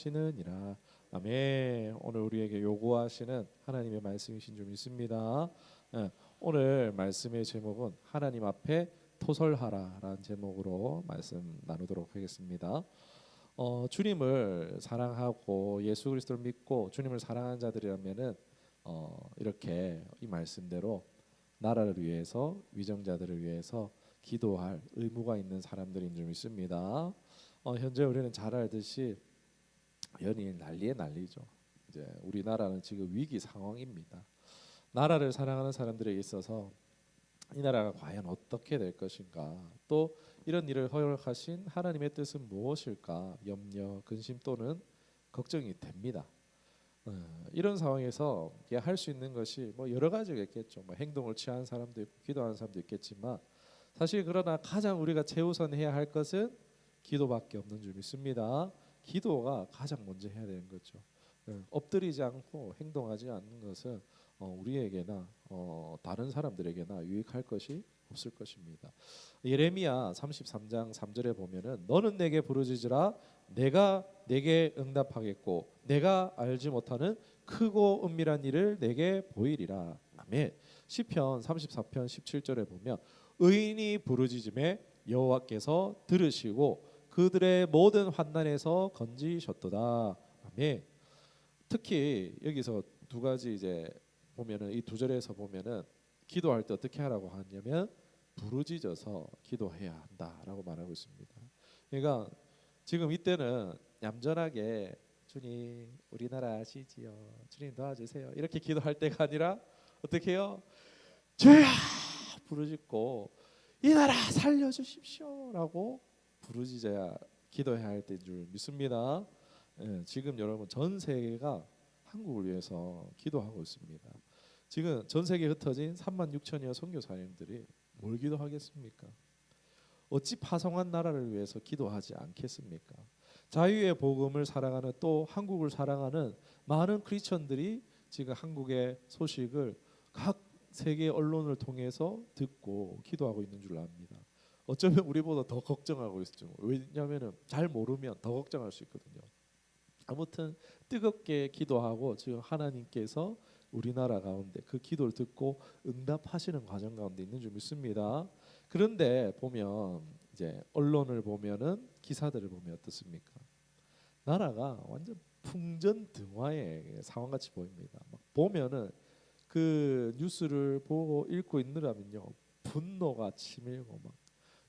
하시느니라. 아멘. 오늘 우리에게 요구하시는 하나님의 말씀이신 줄 믿습니다. 예, 오늘 말씀의 제목은 하나님 앞에 토설하라라는 제목으로 말씀 나누도록 하겠습니다. 주님을 사랑하고 예수 그리스도를 믿고 주님을 사랑하는 자들이라면은 이렇게 이 말씀대로 나라를 위해서 위정자들을 위해서 기도할 의무가 있는 사람들인 줄 믿습니다. 현재 우리는 잘 알듯이 연일 난리에 난리죠. 이제 우리나라는 지금 위기 상황입니다. 나라를 사랑하는 사람들에게 있어서 이 나라가 과연 어떻게 될 것인가, 또 이런 일을 허락하신 하나님의 뜻은 무엇일까 염려, 근심 또는 걱정이 됩니다. 이런 상황에서 할 수 있는 것이 뭐 여러 가지가 있겠죠. 뭐 행동을 취하는 사람도 있고 기도하는 사람도 있겠지만 사실 그러나 가장 우리가 최우선해야 할 것은 기도밖에 없는 줄 믿습니다. 기도가 가장 먼저 해야 되는 거죠. 엎드리지 않고 행동하지 않는 것은 우리에게나 다른 사람들에게나 유익할 것이 없을 것입니다. 예레미야 33장 3절에 보면은 너는 내게 부르짖으라 내가 내게 응답하겠고 내가 알지 못하는 크고 은밀한 일을 내게 보이리라. 아멘. 시편 34편 17절에 보면 의인이 부르짖음에 여호와께서 들으시고 그들의 모든 환난에서 건지셨도다. 아멘. 특히 여기서 두 가지 이제 보면은 이 두 절에서 보면은 기도할 때 어떻게 하라고 하냐면 부르짖어서 기도해야 한다라고 말하고 있습니다. 그러니까 지금 이때는 얌전하게 주님 우리나라 아시지요, 주님 도와주세요 이렇게 기도할 때가 아니라 어떻게 해요? 주여 부르짖고 이 나라 살려주십시오라고 부르짖어야 기도해야 할 때인 줄 믿습니다. 지금 여러분 전 세계가 한국을 위해서 기도하고 있습니다. 지금 전 세계에 흩어진 3만 6천여 선교사님들이 뭘 기도하겠습니까? 어찌 파송한 나라를 위해서 기도하지 않겠습니까? 자유의 복음을 사랑하는 또 한국을 사랑하는 많은 크리스천들이 지금 한국의 소식을 각 세계 언론을 통해서 듣고 기도하고 있는 줄 압니다. 어쩌면 우리보다 더 걱정하고 있죠. 왜냐하면 잘 모르면 더 걱정할 수 있거든요. 아무튼 뜨겁게 기도하고 지금 하나님께서 우리나라 가운데 그 기도를 듣고 응답하시는 과정 가운데 있는 줄 믿습니다. 그런데 보면 이제 언론을 보면은 기사들을 보면 어떻습니까? 나라가 완전 풍전등화의 상황같이 보입니다. 막 보면은 그 뉴스를 보고 읽고 있느라면요 분노가 치밀고 막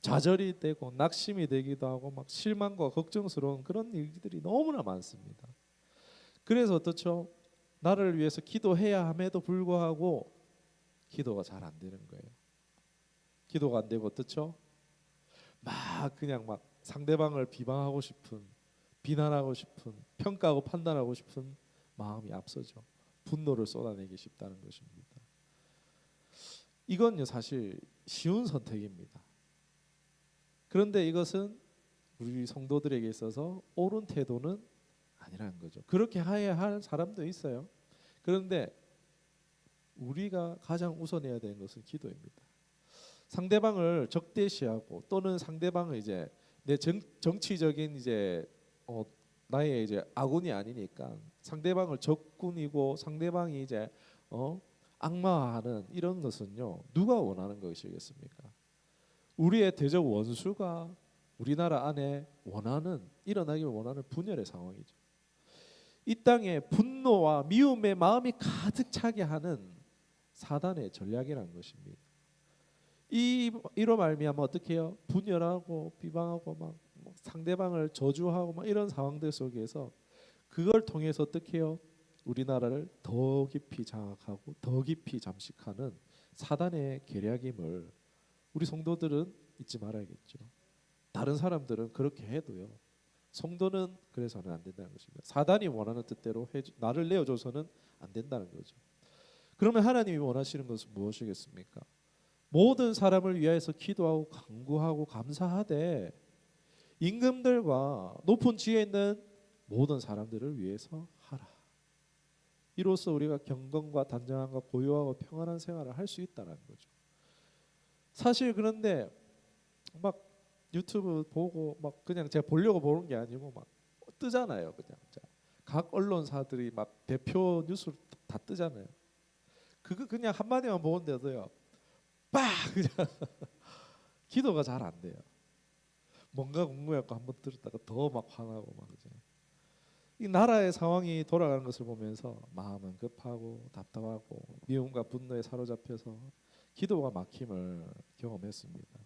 좌절이 되고 낙심이 되기도 하고 막 실망과 걱정스러운 그런 일들이 너무나 많습니다. 그래서 어떻죠? 나를 위해서 기도해야 함에도 불구하고 기도가 잘 안 되는 거예요. 기도가 안 되고 어떻죠? 막 그냥 막 상대방을 비방하고 싶은, 비난하고 싶은, 평가하고 판단하고 싶은 마음이 앞서죠. 분노를 쏟아내기 쉽다는 것입니다. 이건요 사실 쉬운 선택입니다. 그런데 이것은 우리 성도들에게 있어서 옳은 태도는 아니라는 거죠. 그렇게 해야 할 사람도 있어요. 그런데 우리가 가장 우선해야 되는 것은 기도입니다. 상대방을 적대시하고 또는 상대방을 이제 내 정치적인 이제 나의 이제 아군이 아니니까 상대방을 적군이고 상대방이 이제 악마화하는 이런 것은요 누가 원하는 것이겠습니까? 우리의 대적 원수가 우리나라 안에 일어나기를 원하는 분열의 상황이죠. 이 땅에 분노와 미움의 마음이 가득 차게 하는 사단의 전략이라는 것입니다. 이로 말미암아 어떻게 해요? 분열하고 비방하고 막 상대방을 저주하고 막 이런 상황들 속에서 그걸 통해서 어떻게 해요? 우리나라를 더 깊이 장악하고 더 깊이 잠식하는 사단의 계략임을 우리 성도들은 잊지 말아야겠죠. 다른 사람들은 그렇게 해도요. 성도는 그래서는 안 된다는 것입니다. 사단이 원하는 뜻대로 나를 내어줘서는 안 된다는 거죠. 그러면 하나님이 원하시는 것은 무엇이겠습니까? 모든 사람을 위하여서 기도하고 간구하고 감사하되 임금들과 높은 지위에 있는 모든 사람들을 위해서 하라. 이로써 우리가 경건과 단정함과 고요하고 평안한 생활을 할 수 있다는 거죠. 사실 그런데 막 유튜브 보고 막 그냥 제가 보려고 보는 게 아니고 막 뜨잖아요. 그냥 각 언론사들이 막 대표 뉴스로 다 뜨잖아요. 그거 그냥 한마디만 보는데도요, 빡 그냥 기도가 잘 안 돼요. 뭔가 궁금해갖고 한번 들었다가 더 막 화나고 막 이제 이 나라의 상황이 돌아가는 것을 보면서 마음은 급하고 답답하고 미움과 분노에 사로잡혀서 기도가 막힘을 경험했습니다.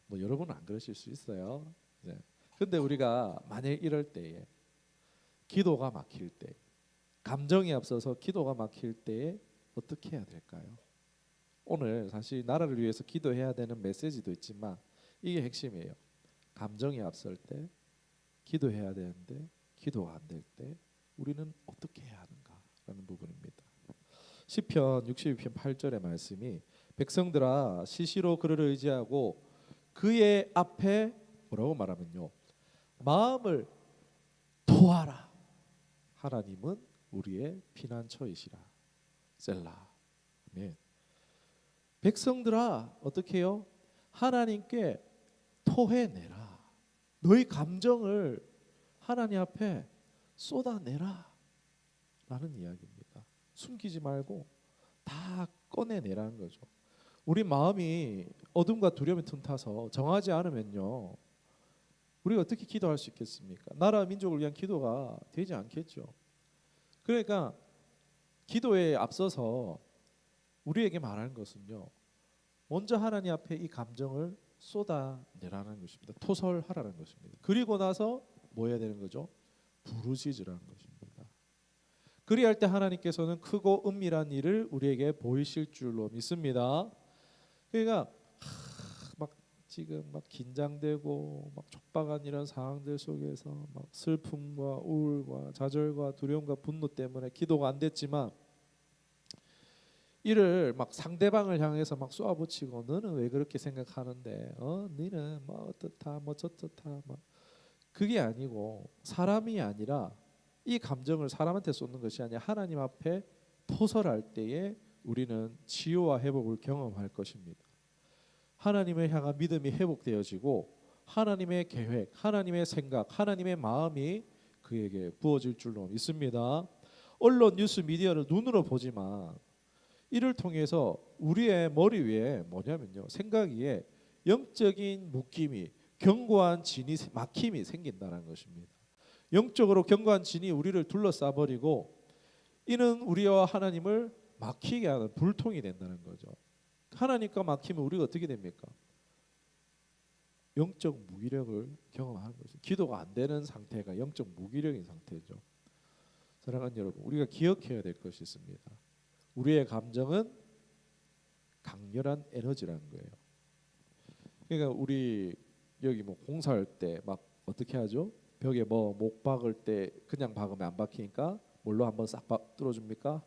뭐 여러분은 안 그러실 수 있어요. 네. 근데 우리가 만일 이럴 때에 기도가 막힐 때, 감정이 앞서서 기도가 막힐 때에 어떻게 해야 될까요? 오늘 사실 나라를 위해서 기도해야 되는 메시지도 있지만 이게 핵심이에요. 감정이 앞설 때 기도해야 되는데 기도가 안 될 때 우리는 어떻게 해야 하는가라는 부분입니다. 시편 62편 8절의 말씀이 백성들아 시시로 그를 의지하고 그의 앞에 뭐라고 말하면요, 마음을 토하라. 하나님은 우리의 피난처이시라. 셀라. 아멘. 백성들아 어떻게 해요? 하나님께 토해내라. 너희 감정을 하나님 앞에 쏟아내라 라는 이야기입니다. 숨기지 말고 다 꺼내내라는 거죠. 우리 마음이 어둠과 두려움에 틈타서 정하지 않으면요, 우리가 어떻게 기도할 수 있겠습니까? 나라 민족을 위한 기도가 되지 않겠죠. 그러니까 기도에 앞서서 우리에게 말하는 것은요, 먼저 하나님 앞에 이 감정을 쏟아내라는 것입니다. 토설하라는 것입니다. 그리고 나서 뭐 해야 되는 거죠? 부르짖으라는 것입니다. 그리할 때 하나님께서는 크고 은밀한 일을 우리에게 보이실 줄로 믿습니다. 그러니까 막 지금 막 긴장되고 막 촉박한 이런 상황들 속에서 막 슬픔과 우울과 좌절과 두려움과 분노 때문에 기도가 안 됐지만 이를 막 상대방을 향해서 막 쏘아붙이고 너는 왜 그렇게 생각하는데 너는 뭐 어떻다 뭐 저렇다 뭐 그게 아니고, 사람이 아니라 이 감정을 사람한테 쏟는 것이 아니라 하나님 앞에 토설할 때에 우리는 치유와 회복을 경험할 것입니다. 하나님을 향한 믿음이 회복되어지고 하나님의 계획, 하나님의 생각, 하나님의 마음이 그에게 부어질 줄로 믿습니다. 언론, 뉴스, 미디어를 눈으로 보지만 이를 통해서 우리의 머리 위에 뭐냐면요, 생각 위에 영적인 묶임이, 견고한 진이, 막힘이 생긴다는 것입니다. 영적으로 견고한 진이 우리를 둘러싸 버리고 이는 우리와 하나님을 막히게 하는 불통이 된다는 거죠. 하나님과 막히면 우리가 어떻게 됩니까? 영적 무기력을 경험하는 거죠. 기도가 안 되는 상태가 영적 무기력인 상태죠. 사랑하는 여러분, 우리가 기억해야 될 것이 있습니다. 우리의 감정은 강렬한 에너지라는 거예요. 그러니까 우리 여기 뭐 공사할 때 막 어떻게 하죠? 벽에 뭐 못 박을 때 그냥 박으면 안 박히니까 뭘로 한번 싹 뚫어줍니까?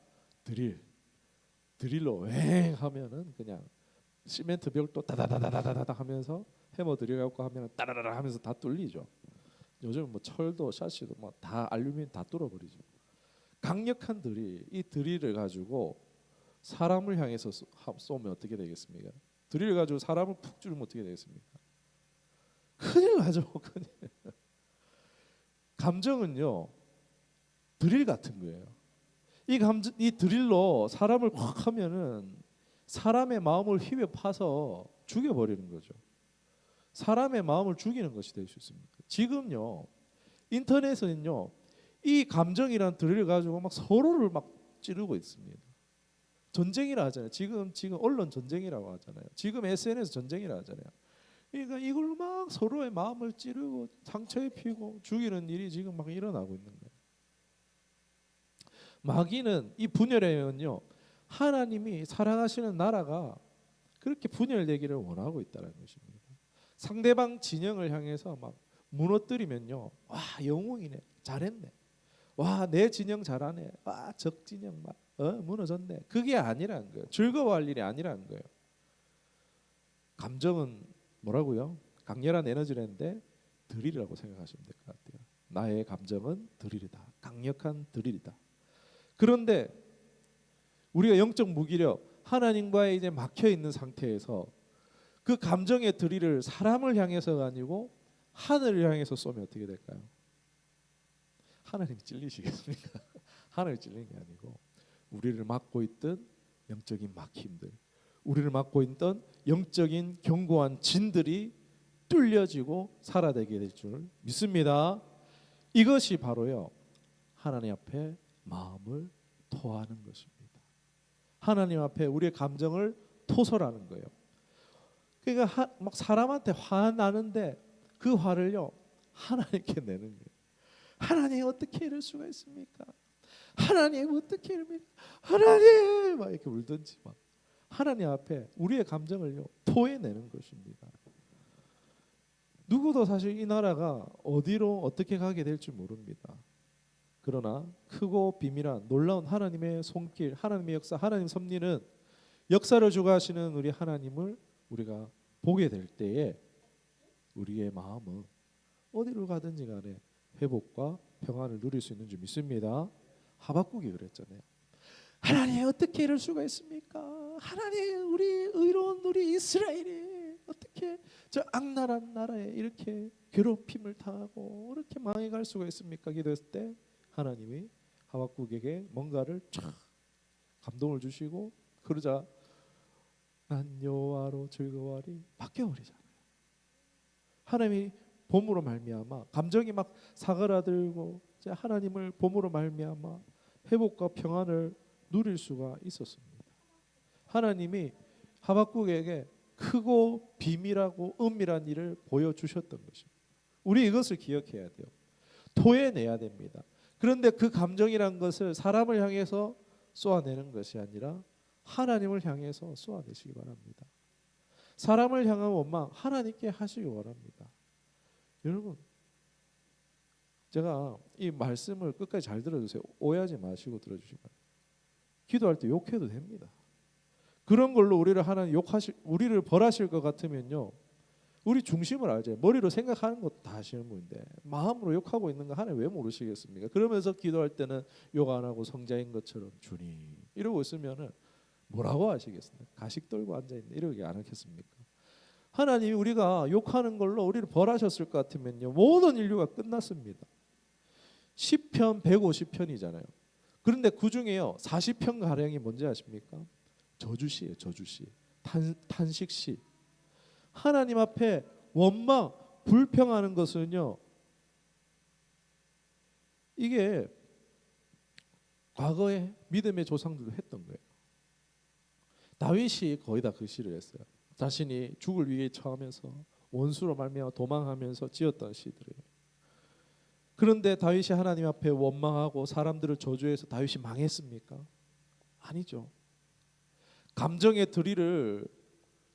드릴로 왱 하면은 그냥 시멘트 벽도 다다다다다다 하면서 해머 들여갖고 하면 따라라라 하면서 다 뚫리죠. 요즘 뭐 철도 샤시도 뭐 다 알루미늄 다 뚫어버리죠. 강력한 드릴, 이 드릴을 가지고 사람을 향해서 쏘면 어떻게 되겠습니까? 드릴을 가지고 사람을 푹 찌르면 어떻게 되겠습니까? 큰일 나죠. 큰일. 감정은요 드릴 같은 거예요. 이 드릴로 사람을 확 하면은 사람의 마음을 휘벼 파서 죽여버리는 거죠. 사람의 마음을 죽이는 것이 될 수 있습니다. 지금요 인터넷은요 이 감정이란 드릴을 가지고 막 서로를 막 찌르고 있습니다. 전쟁이라 하잖아요. 지금 언론 전쟁이라고 하잖아요. 지금 SNS 전쟁이라 하잖아요. 그러니까 이걸로 막 서로의 마음을 찌르고 상처 입히고 죽이는 일이 지금 막 일어나고 있는 거예요. 마귀는 이 분열에는요 하나님이 사랑하시는 나라가 그렇게 분열되기를 원하고 있다는 것입니다. 상대방 진영을 향해서 막 무너뜨리면요, 와 영웅이네, 잘했네, 와 내 진영 잘하네, 와 적 진영 막 무너졌네. 그게 아니라는 거예요. 즐거워할 일이 아니라는 거예요. 감정은 뭐라고요? 강렬한 에너지라는데 드릴이라고 생각하시면 될 것 같아요. 나의 감정은 드릴이다. 강력한 드릴이다. 그런데 우리가 영적 무기력, 하나님과의 이제 막혀 있는 상태에서 그 감정의 드릴을 사람을 향해서가 아니고 하늘을 향해서 쏘면 어떻게 될까요? 하나님이 찔리시겠습니까? 하나님이 찔리는 게 아니고 우리를 막고 있던 영적인 막힘들, 우리를 막고 있던 영적인 견고한 진들이 뚫려지고 살아나게 될 줄 믿습니다. 이것이 바로요 하나님 앞에 마음을 토하는 것입니다. 하나님 앞에 우리의 감정을 토설하는 거예요. 그러니까 막 사람한테 화나는데 그 화를요 하나님께 내는 거예요. 하나님 어떻게 이럴 수가 있습니까? 하나님 어떻게 이럽니까? 하나님 막 이렇게 울든지 막 하나님 앞에 우리의 감정을요 토해내는 것입니다. 누구도 사실 이 나라가 어디로 어떻게 가게 될지 모릅니다. 그러나 크고 비밀한 놀라운 하나님의 손길, 하나님의 역사, 하나님 섭리는 역사를 주관하시는 우리 하나님을 우리가 보게 될 때에 우리의 마음은 어디로 가든지 간에 회복과 평안을 누릴 수 있는 줄 믿습니다. 하박국이 그랬잖아요. 하나님 어떻게 이럴 수가 있습니까? 하나님 우리 의로운 우리 이스라엘이 어떻게 저 악랄한 나라에 이렇게 괴롭힘을 당하고 이렇게 망해갈 수가 있습니까? 기도했을 때 하나님이 하박국에게 뭔가를 촥 감동을 주시고 그러자 난 여호와로 즐거워하리 바뀌어버리잖아요. 하나님이 봄으로 말미암아 감정이 막 사그라들고 하나님을 봄으로 말미암아 회복과 평안을 누릴 수가 있었습니다. 하나님이 하박국에게 크고 비밀하고 은밀한 일을 보여주셨던 것입니다. 우리 이것을 기억해야 돼요. 토해내야 됩니다. 그런데 그 감정이란 것을 사람을 향해서 쏘아내는 것이 아니라 하나님을 향해서 쏘아내시기 바랍니다. 사람을 향한 원망 하나님께 하시기 바랍니다. 여러분 제가 이 말씀을 끝까지 잘 들어주세요. 오해하지 마시고 들어주시기 바랍니다. 기도할 때 욕해도 됩니다. 그런 걸로 우리를 벌하실 것 같으면요 우리 중심을 알죠. 머리로 생각하는 것도 다 하시는 분인데 마음으로 욕하고 있는 거 하나님 왜 모르시겠습니까? 그러면서 기도할 때는 욕 안 하고 성자인 것처럼 주님 이러고 있으면은 뭐라고 하시겠습니까? 가식 떨고 앉아있네 이러게 안 하겠습니까? 하나님이 우리가 욕하는 걸로 우리를 벌하셨을 것 같으면요 모든 인류가 끝났습니다. 시편 150편이잖아요. 그런데 그 중에요 40편 가량이 뭔지 아십니까? 저주시예요. 저주시, 탄식시. 하나님 앞에 원망, 불평하는 것은요 이게 과거에 믿음의 조상들도 했던 거예요. 다윗이 거의 다 그 시를 했어요. 자신이 죽을 위기에 처하면서 원수로 말미암아 도망하면서 지었던 시들이에요. 그런데 다윗이 하나님 앞에 원망하고 사람들을 저주해서 다윗이 망했습니까? 아니죠. 감정의 드릴을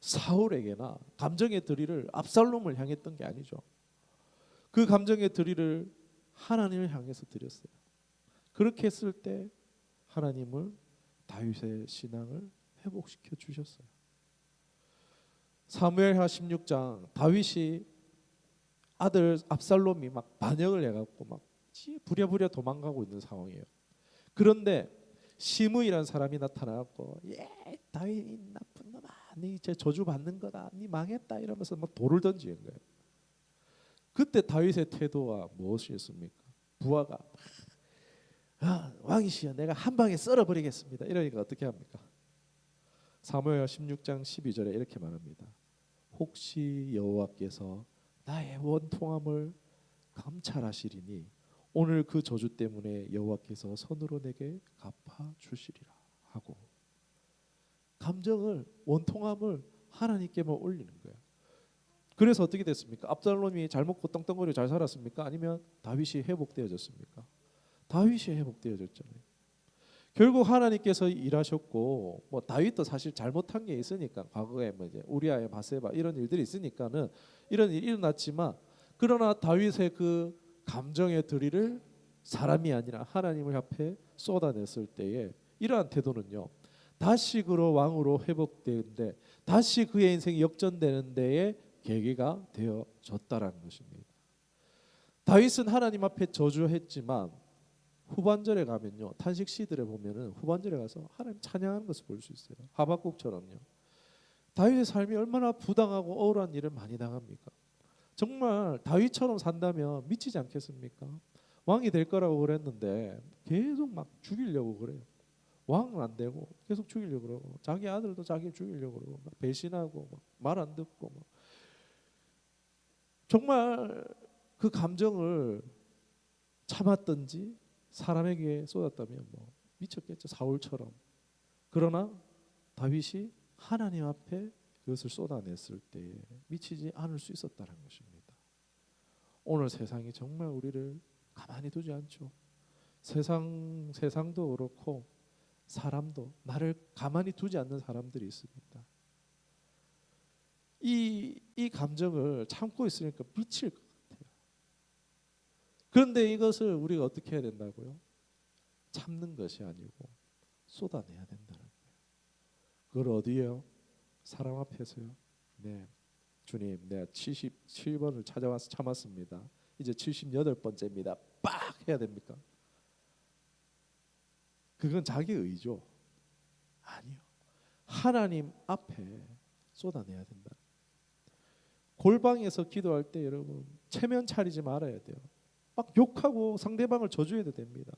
사울에게나 감정의 드릴을 압살롬을 향했던 게 아니죠. 그 감정의 드릴을 하나님을 향해서 드렸어요. 그렇게 했을 때 하나님을 다윗의 신앙을 회복시켜 주셨어요. 사무엘하 16장 다윗이 아들 압살롬이 막 반역을 해갖고 막 부랴부랴 도망가고 있는 상황이에요. 그런데 시므이라는 사람이 나타나갖고 다윗 나쁜 놈아 네 이제 저주 받는 거다 네 망했다 이러면서 막 돌을 던지는 거예요. 그때 다윗의 태도와 무엇이었습니까? 부하가 왕이시여 내가 한 방에 썰어버리겠습니다 이러니까 어떻게 합니까? 사무엘 16장 12절에 이렇게 말합니다. 혹시 여호와께서 나의 원통함을 감찰하시리니 오늘 그 저주 때문에 여호와께서 손으로 내게 갚아 주시리라 하고 감정을 원통함을 하나님께만 올리는 거예요. 그래서 어떻게 됐습니까? 압살롬이 잘 먹고 떵떵거리고 잘 살았습니까? 아니면 다윗이 회복되어졌습니까? 다윗이 회복되어졌잖아요. 결국 하나님께서 일하셨고 뭐 다윗도 사실 잘못한 게 있으니까 과거에 뭐 이제 우리아의 바세바 이런 일들이 있으니까는 이런 일이 일어났지만 그러나 다윗의 그 감정의 드릴을 사람이 아니라 하나님을 앞에 쏟아냈을 때에 이러한 태도는요 다시 그로 왕으로 회복되는데 다시 그의 인생이 역전되는 데에 계기가 되어졌다라는 것입니다. 다윗은 하나님 앞에 저주했지만 후반절에 가면요 탄식 시들에 보면은 후반절에 가서 하나님 찬양하는 것을 볼 수 있어요. 하박국처럼요. 다윗의 삶이 얼마나 부당하고 억울한 일을 많이 당합니까? 정말 다윗처럼 산다면 미치지 않겠습니까? 왕이 될 거라고 그랬는데 계속 막 죽이려고 그래요. 왕은 안 되고 계속 죽이려고 그러고 자기 아들도 자기 죽이려고 그러고 막 배신하고 말 안 듣고 막 정말 그 감정을 참았던지 사람에게 쏟았다면 뭐 미쳤겠죠. 사울처럼. 그러나 다윗이 하나님 앞에 그것을 쏟아냈을 때에 미치지 않을 수 있었다는 것입니다. 오늘 세상이 정말 우리를 가만히 두지 않죠. 세상도 그렇고 사람도 나를 가만히 두지 않는 사람들이 있습니다. 이 감정을 참고 있으니까 미칠 것 같아요. 그런데 이것을 우리가 어떻게 해야 된다고요? 참는 것이 아니고 쏟아내야 된다는 거예요. 그걸 어디에요? 사람 앞에서요. 네, 주님, 내가 77번을 찾아와서 참았습니다. 이제 78번째입니다. 빡 해야 됩니까? 그건 자기 의죠. 아니요. 하나님 앞에 쏟아내야 된다. 골방에서 기도할 때 여러분 체면 차리지 말아야 돼요. 막 욕하고 상대방을 저주해도 됩니다.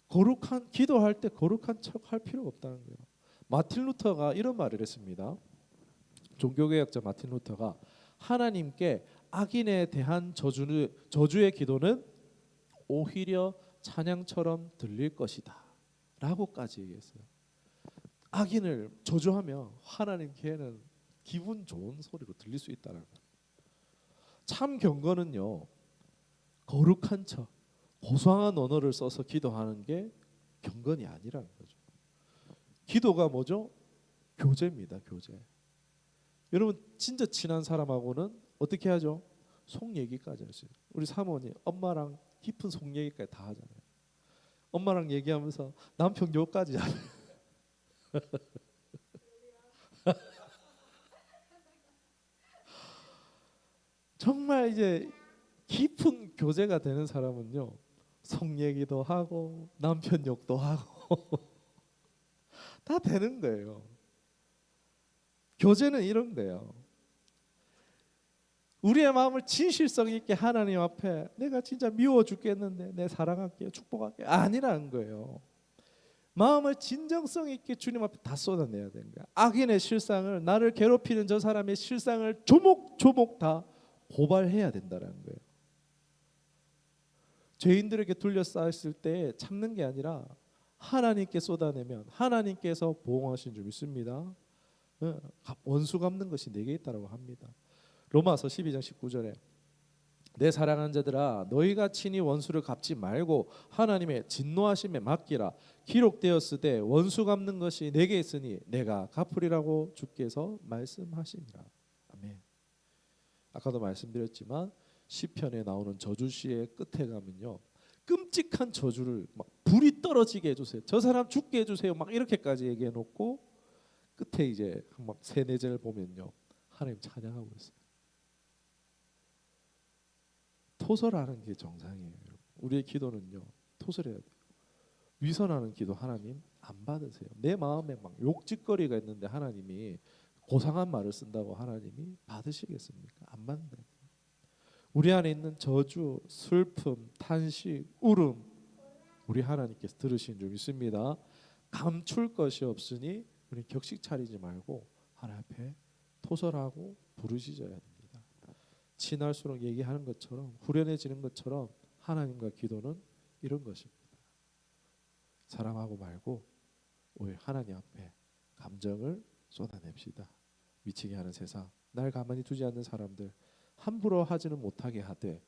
거룩한 기도할 때 거룩한 척 할 필요가 없다는 거예요. 마틴 루터가 이런 말을 했습니다. 종교개혁자 마틴 루터가 하나님께 악인에 대한 저주의 기도는 오히려 찬양처럼 들릴 것이다 라고까지 얘기했어요. 악인을 저주하며 하나님께는 기분 좋은 소리로 들릴 수 있다는 거예요. 참 경건은요, 거룩한 척 고상한 언어를 써서 기도하는 게 경건이 아니라는 거죠. 기도가 뭐죠? 교제입니다. 교제. 여러분 진짜 친한 사람하고는 어떻게 하죠? 속 얘기까지 할 수 있어요. 우리 사모님 엄마랑 깊은 속 얘기까지 다 하잖아요. 엄마랑 얘기하면서 남편 욕까지 하잖아요. 정말 이제 깊은 교제가 되는 사람은요, 속 얘기도 하고 남편 욕도 하고 다 되는 거예요. 교제는 이런 거예요. 우리의 마음을 진실성 있게 하나님 앞에 내가 진짜 미워 죽겠는데 내 사랑할게요, 축복할게요 아니라는 거예요. 마음을 진정성 있게 주님 앞에 다 쏟아내야 되는 거야. 악인의 실상을, 나를 괴롭히는 저 사람의 실상을 조목조목 다 고발해야 된다는 거예요. 죄인들에게 둘러싸였을 때 참는 게 아니라 하나님께 쏟아내면 하나님께서 보호하신 줄 믿습니다. 원수 갚는 것이 내게 있다고 합니다. 로마서 12장 19절에 내 사랑하는 자들아 너희가 친히 원수를 갚지 말고 하나님의 진노하심에 맡기라. 기록되었으되 원수 갚는 것이 내게 있으니 내가 갚으리라고 주께서 말씀하시니라. 아멘. 아까도 말씀드렸지만 시편에 나오는 저주시의 끝에 가면요, 끔찍한 저주를 막 불이 떨어지게 해주세요, 저 사람 죽게 해주세요, 막 이렇게까지 얘기해 놓고 끝에 이제 막 세네 절을 보면요 하나님 찬양하고 있어요. 토설하는 게 정상이에요. 우리의 기도는요 토설해야 돼요. 위선하는 기도 하나님 안 받으세요. 내 마음에 막 욕짓거리가 있는데 하나님이 고상한 말을 쓴다고 하나님이 받으시겠습니까? 안 받는다. 우리 안에 있는 저주, 슬픔, 탄식, 울음 우리 하나님께서 들으신 줄 믿습니다. 감출 것이 없으니 우리 격식 차리지 말고 하나님 앞에 토설하고 부르짖어야 됩니다. 친할수록 얘기하는 것처럼 후련해지는 것처럼 하나님과 기도는 이런 것입니다. 사랑하고 말고 우리 하나님 앞에 감정을 쏟아냅시다. 미치게 하는 세상, 날 가만히 두지 않는 사람들 함부로 하지는 못하게 하되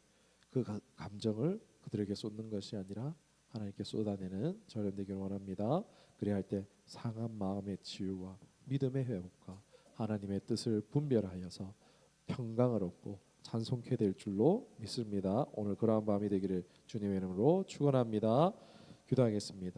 그 감정을 그들에게 쏟는 것이 아니라 하나님께 쏟아내는 저렴 되기를 원합니다. 그래야 할 때 상한 마음의 치유와 믿음의 회복과 하나님의 뜻을 분별하여서 평강을 얻고 찬송케 될 줄로 믿습니다. 오늘 그러한 밤이 되기를 주님의 이름으로 축원합니다. 기도하겠습니다.